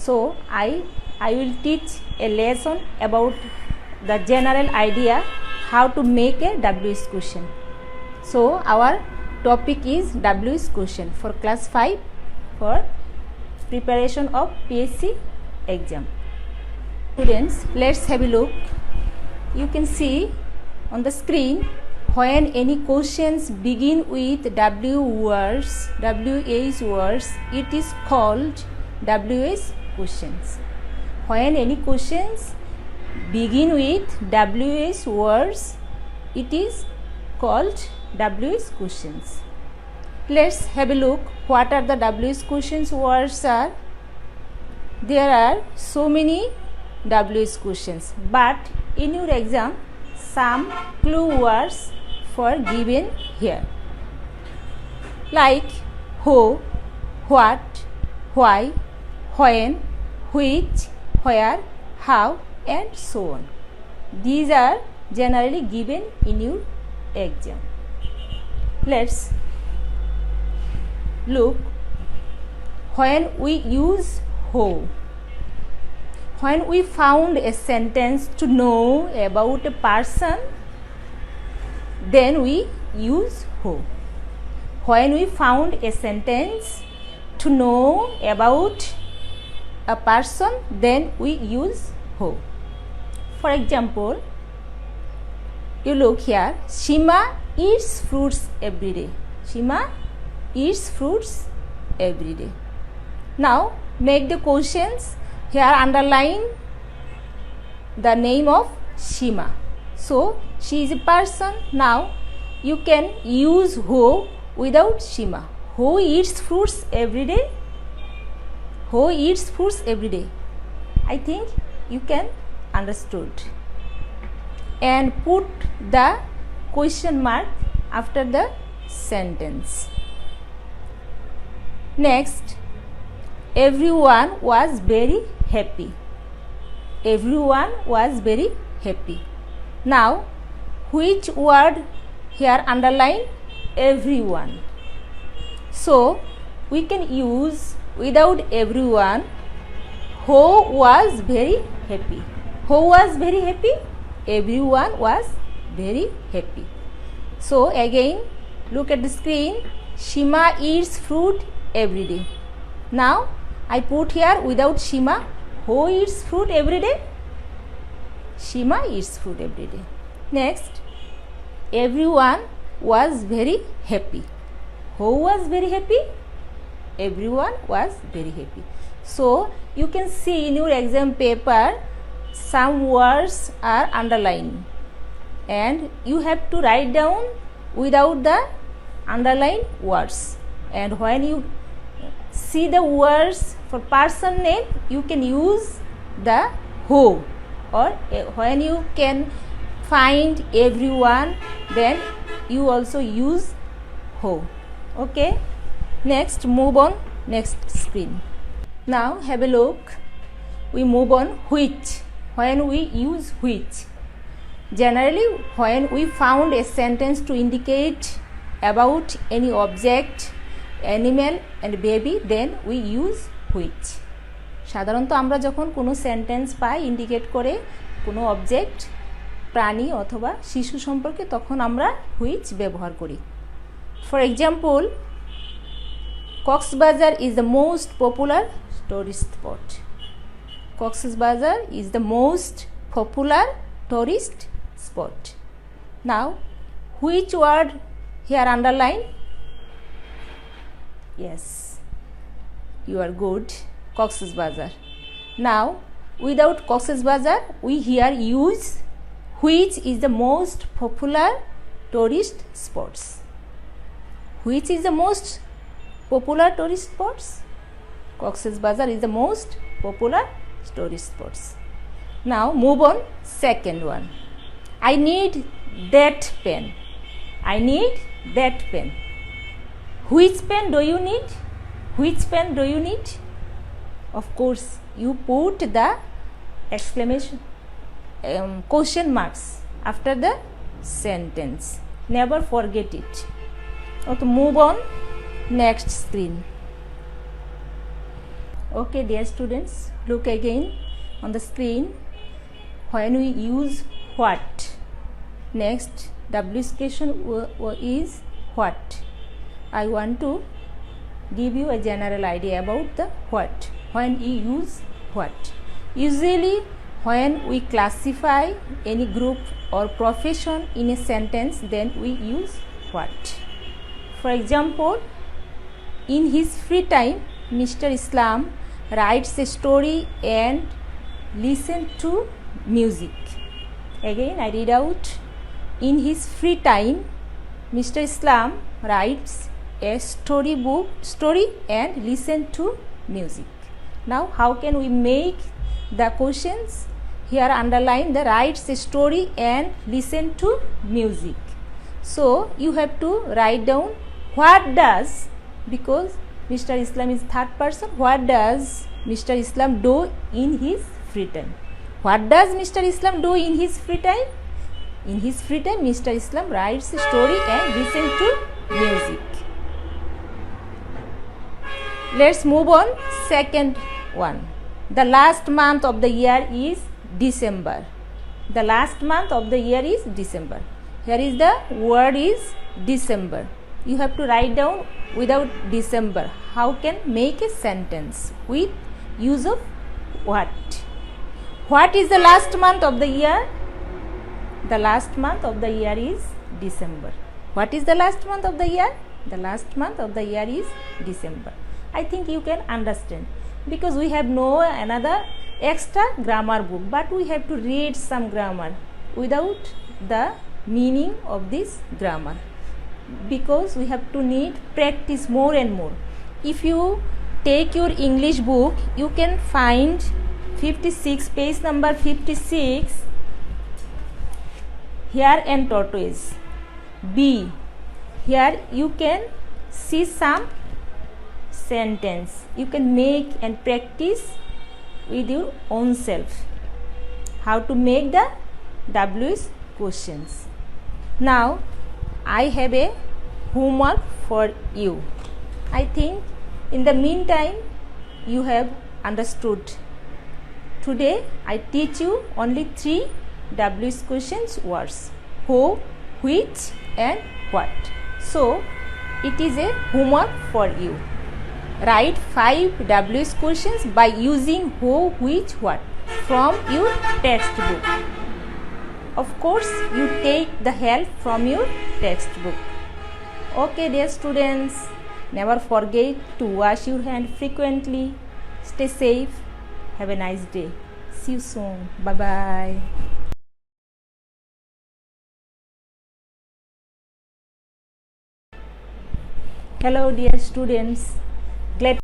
So I will teach a lesson about the general idea how to make a WS question. So our topic is WS question for class 5 for preparation of PSC exam. Students, let's have a look. You can see on the screen, when any questions begin with WH words, it is called WS questions. When any questions begin with WH words, it is called WS questions. Let's have a look what are the WS questions words are. There are so many WS questions, but in your exam some clue words for given here, like who, what, why, when, which, where, how, and so on. These are generally given in your exam. Let's look when we use who. When we found a sentence to know about a person, then we use who. When we found a sentence to know about a person, then we use who. For example, you look here, Shima eats fruits every day. Shima eats fruits every day. Now make the questions. Here underline the name of Shima. So she is a person. Now you can use who without Shima. Who eats fruits every day? Who eats fruits every day? I think you can understood. And put the question mark after the sentence. Next, everyone was very happy. Everyone was very happy. Now, which word here underline? Everyone. So, we can use without everyone, who was very happy. Who was very happy? Everyone was very happy. So, again, look at the screen. Shima eats fruit every day. Now, I put here without Shima, who eats fruit every day? Shima eats fruit every day. Next, everyone was very happy. Who was very happy? Everyone was very happy. So, you can see in your exam paper, some words are underlined and you have to write down without the underlined words. And when you see the words for person name, you can use the who, or when you can find everyone, then you also use who. Okay, next move on next screen. Now have a look. We move on which. When we use which, generally when we found a sentence to indicate about any object, animal and baby, then we use which. সাধারণত আমরা যখন কোনো sentence পাই indicate করে কোনো object, প্রাণী অথবা শিশু সম্পর্কে, তখন আমরা which ব্যবহার করি। For example, Cox's Bazar is the most popular tourist spot. Cox's-Bazar is the most popular tourist spot. Now, which word here underline? Yes, you are good. Cox's-Bazar. Now, without Cox's-Bazar, we here use which is the most popular tourist spots. Which is the most popular tourist spots? Cox's-Bazar is the most popular tourist spots. Now move on second one. I need that pen. I need that pen. Which pen do you need? Which pen do you need? Of course, you put the exclamation question marks after the sentence. Never forget it. Okay, move on next screen. Okay, dear students, look again on the screen. When we use what, next W's question is what. I want to give you a general idea about the what. When you use what, usually when we classify any group or profession in a sentence, then we use what. For example, in his free time, Mr. Islam writes a story and listens to music. Again, I read out. In his free time, Mr. Islam writes a story and listens to music. Now, how can we make the questions? Here underline the writes a story and listen to music. So, you have to write down what does, because Mr. Islam is third person, what does Mr. Islam do in his free time? What does Mr. Islam do in his free time? In his free time, Mr. Islam writes a story and listens to music. Let's move on. Second one. The last month of the year is December. The last month of the year is December. Here is the word is December. You have to write down without December. How can make a sentence with use of what? What is the last month of the year? The last month of the year is December. What is the last month of the year? The last month of the year is December. I think you can understand, because we have no another extra grammar book, but we have to read some grammar without the meaning of this grammar, because we have to need practice more and more. If you take your English book, you can find 56, page number 56, hare and tortoise. B. Here you can see some sentence. You can make and practice with your own self how to make the W's questions. Now I have a homework for you. I think in the meantime you have understood. Today I teach you only 3 W's questions words: who, which and what. So it is a homework for you. Write 5 W's questions by using who, which, what from your textbook. Of course, you take the help from your textbook. Okay, dear students, never forget to wash your hands frequently. Stay safe. Have a nice day. See you soon. Bye-bye. Hello, dear students. Glad